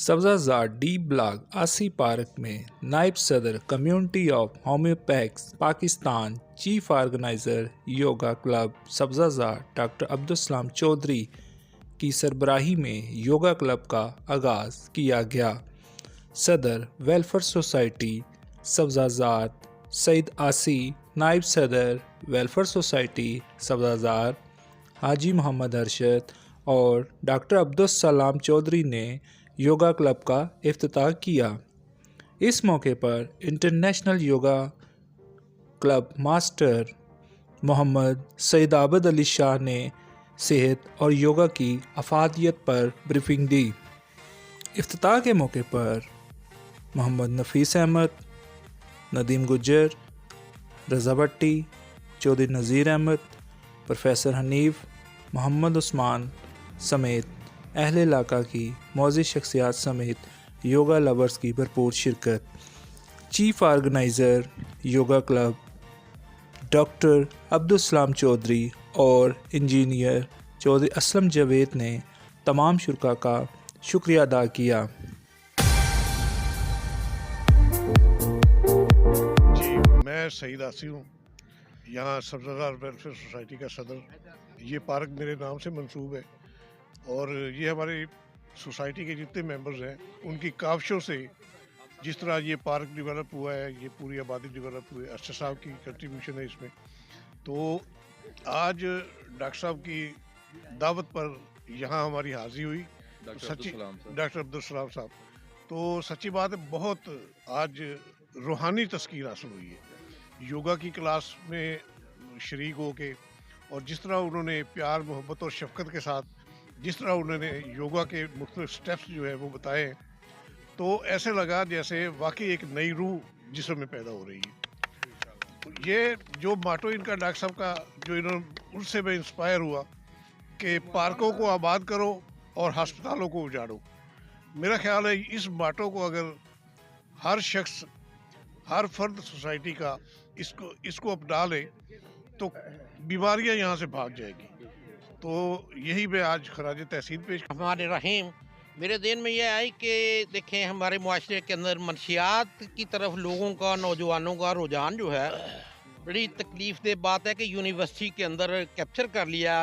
सब्ज़ा Zar D block आसी park में नायब सदर community of homeopaths Pakistan chief organiser yoga club Sabza Zar doctor Abdul Chaudhry की सरबराही में योगा क्लब का आगाज़ किया गया। सदर वेलफेयर सोसाइटी सब्ज़ा ज़ार सईद आसी, नायब सदर वेलफेयर सोसाइटी सब्ज़ा ज़ार हाजी मोहम्मद अरशद और डॉक्टर अब्दुल चौधरी ने योगा क्लब का इफ्तिताह किया। इस मौके पर international yoga club master Mohammad Saeed Abid Ali Shah ने सेहत और योगा की अफादियत पर ब्रीफिंग दी। इफ्तिताह के मौके पर मोहम्मद नफीस अहमद, नदीम गुज्जर, रज़ा भट्टी, चौधरी नज़ीर अहमद, प्रोफेसर हनीफ, मोहम्मद उस्मान समेत अहले इलाका की मौज़ूद शख्सियात समेत योगा लवर्स की भरपूर शिरकत। Chief organiser yoga club doctor Abdul Chaudhry और इंजीनियर चौधरी असलम जावेद ने तमाम शुरका का शुक्रिया अदा किया। जी, मैं सईद आसी हूँ, यहाँ सब्ज़ा ज़ार वेलफेयर सोसाइटी का सदर। ये पार्क मेरे नाम से मंसूब है और ये हमारी सोसाइटी के जितने मेंबर्स हैं उनकी काविशों से जिस तरह ये पार्क डेवलप हुआ है, ये पूरी आबादी डेवलप हुई है, अरशद साहब की कंट्रीब्यूशन है इसमें। तो आज डॉक्टर साहब की दावत पर यहाँ हमारी हाज़िरी हुई, डॉक्टर अब्दुल साहब। तो सच्ची बात है, बहुत आज रूहानी तस्कीर हासिल हुई है योगा की क्लास में शरीक होके, और जिस तरह उन्होंने प्यार मोहब्बत और शफकत के साथ जिस तरह उन्होंने योगा के मुख्तलिफ स्टेप्स जो है वो बताए, तो ऐसे लगा जैसे वाकई एक नई रूह जिस्म में पैदा हो रही है। ये जो माटो इनका डॉक्टर साहब का जो इन्होंने, उनसे मैं इंस्पायर हुआ कि पार्कों को आबाद करो और हस्पतालों को उजाड़ो। मेरा ख्याल है इस माटो को अगर हर शख्स, हर फर्द सोसाइटी का इसको अपना ले तो बीमारियां यहाँ से भाग जाएगी। तो यही मैं आज खराज तहसीन पेश। हमारे रहीम मेरे दिन में यह आई कि देखें हमारे मुआशरे के अंदर मनशियात की तरफ लोगों का, नौजवानों का रुझान जो है, बड़ी तकलीफ दे बात है कि यूनिवर्सिटी के अंदर कैप्चर कर लिया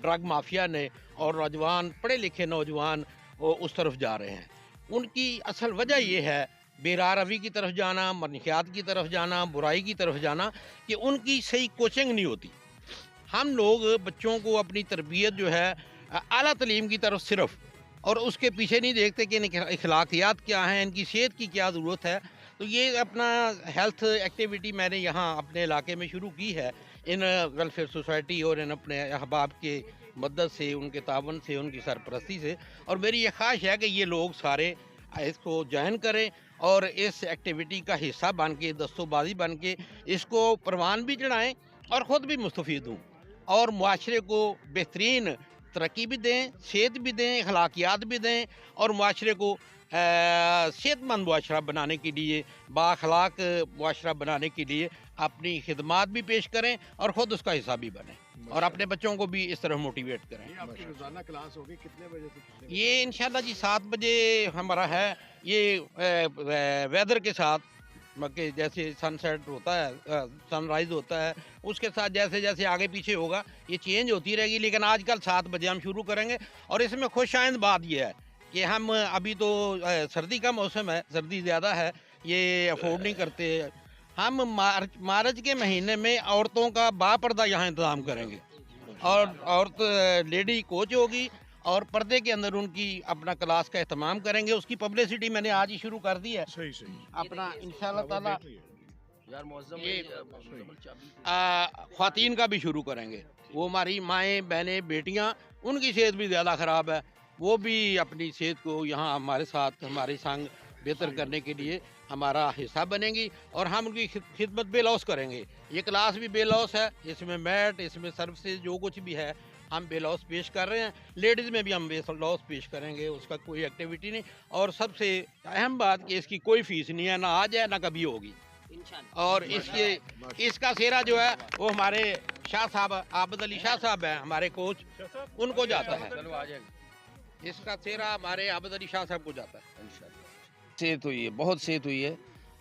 ड्रग माफिया ने और नौजवान, पढ़े लिखे नौजवान उस तरफ जा रहे हैं। उनकी असल वजह यह है बेरार रवी की तरफ जाना, मनशियात की तरफ जाना, बुराई की तरफ जाना, कि उनकी सही कोचिंग नहीं होती। हम लोग बच्चों को अपनी तरबियत जो है आला तलीम की तरफ सिर्फ, और उसके पीछे नहीं देखते कि इनके अखलाकियात क्या हैं, इनकी सेहत की क्या ज़रूरत है। तो ये अपना हेल्थ एक्टिविटी मैंने यहाँ अपने इलाके में शुरू की है इन वेलफेयर सोसाइटी और इन अपने अहबाब के मदद से, उनके तावन से, उनकी सरपरस्ती से। और मेरी ये ख्वाहिश है कि ये लोग सारे इसको ज्वाइन करें और इस एक्टिविटी का हिस्सा बन के, दस्तोबाजी बन के इसको परवान भी चढ़ाएँ और ख़ुद भी मुस्तफ़ीद हों और मुआशरे को बेहतरीन तरक्की भी दें, सेहत भी दें, अखलाकियात भी दें, और मुआशरे को सेहतमंद मुआशरा बनाने के लिए, बाअखलाक मुआशरा बनाने के लिए अपनी खिदमात भी पेश करें और ख़ुद उसका हिस्सा भी बनें और अपने बच्चों को भी इस तरह मोटिवेट करें। ये आपकी रोज़ाना क्लास होगी कितने बजे से कितने बजे? ये इंशाल्लाह जी 7 बजे हमारा है। ये वेदर के साथ कि जैसे सनसेट होता है, सनराइज़ होता है, उसके साथ जैसे जैसे आगे पीछे होगा ये चेंज होती रहेगी, लेकिन आजकल 7 बजे हम शुरू करेंगे। और इसमें खुशाइंद बात ये है कि हम अभी तो सर्दी का मौसम है, सर्दी ज़्यादा है, ये अफोर्ड नहीं करते। हम मार्च के महीने में औरतों का बापर्दा यहाँ इंतज़ाम करेंगे और औरत लेडी कोच होगी और पर्दे के अंदर उनकी अपना क्लास का एहतमाम करेंगे। उसकी पब्लिसिटी मैंने आज ही शुरू कर दी है सही अपना इंशाल्लाह ताला। यार मौज़म ये ख़वातीन का भी शुरू करेंगे। वो हमारी माएँ, बहनें, बेटियाँ, उनकी सेहत भी ज़्यादा ख़राब है, वो भी अपनी सेहत को यहाँ हमारे साथ, हमारे संग बेहतर करने के लिए हमारा हिस्सा बनेंगी और हम उनकी खिदमत बेलौस करेंगे। ये क्लास भी बेलौस है, इसमें मैट, इसमें सर्विसेज जो कुछ भी है हम बेलौस पेश कर रहे हैं। लेडीज़ में भी हम बेलौस पेश करेंगे, उसका कोई एक्टिविटी नहीं। और सबसे अहम बात कि इसकी कोई फ़ीस नहीं है, ना आज है ना कभी होगी। और इसका सेहरा जो है वो हमारे शाह साहब, आबद अली शाह साहब हैं, हमारे कोच, उनको जाता है। इसका सेहरा हमारे आबद अली शाह साहब को जाता है। सेहत हुई है, बहुत सेहत हुई है,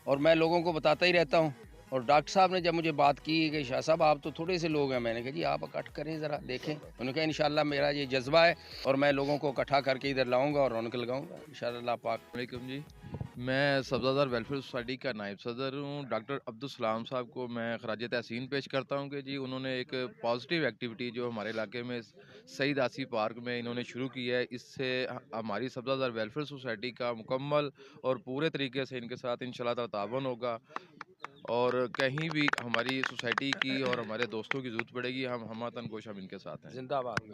और मैं लोगों को बताता ही रहता हूँ। और डॉक्टर साहब ने जब मुझे बात की कि शाह साहब आप तो थोड़े से लोग हैं, मैंने कहा जी आप इकट्ठ करें ज़रा देखें। उन्होंने कहा इंशाल्लाह मेरा ये जज्बा है और मैं लोगों को इकट्ठा करके इधर लाऊंगा और रौनक लगाऊंगा इंशाल्लाह पाक। वालेकुम जी, मैं सब्ज़ादार वेलफेयर सोसाइटी का नायब सदर हूँ। डॉक्टर अब्दुल सलाम साहब को मैं खराज तहसीन पेश करता हूँ कि जी उन्होंने एक पॉजिटिव एक्टिविटी जो हमारे इलाके में सईद आसी पार्क में इन्होंने शुरू की है, इससे हमारी सब्ज़ादार वेलफेयर सोसाइटी का मुकम्मल और पूरे तरीके से इनके साथ इंशाल्लाह ताला तावन होगा, और कहीं भी हमारी सोसाइटी की और हमारे दोस्तों की ज़रूरत पड़ेगी हम हमतन कोश हम इनके साथ हैं। जिंदाबाद।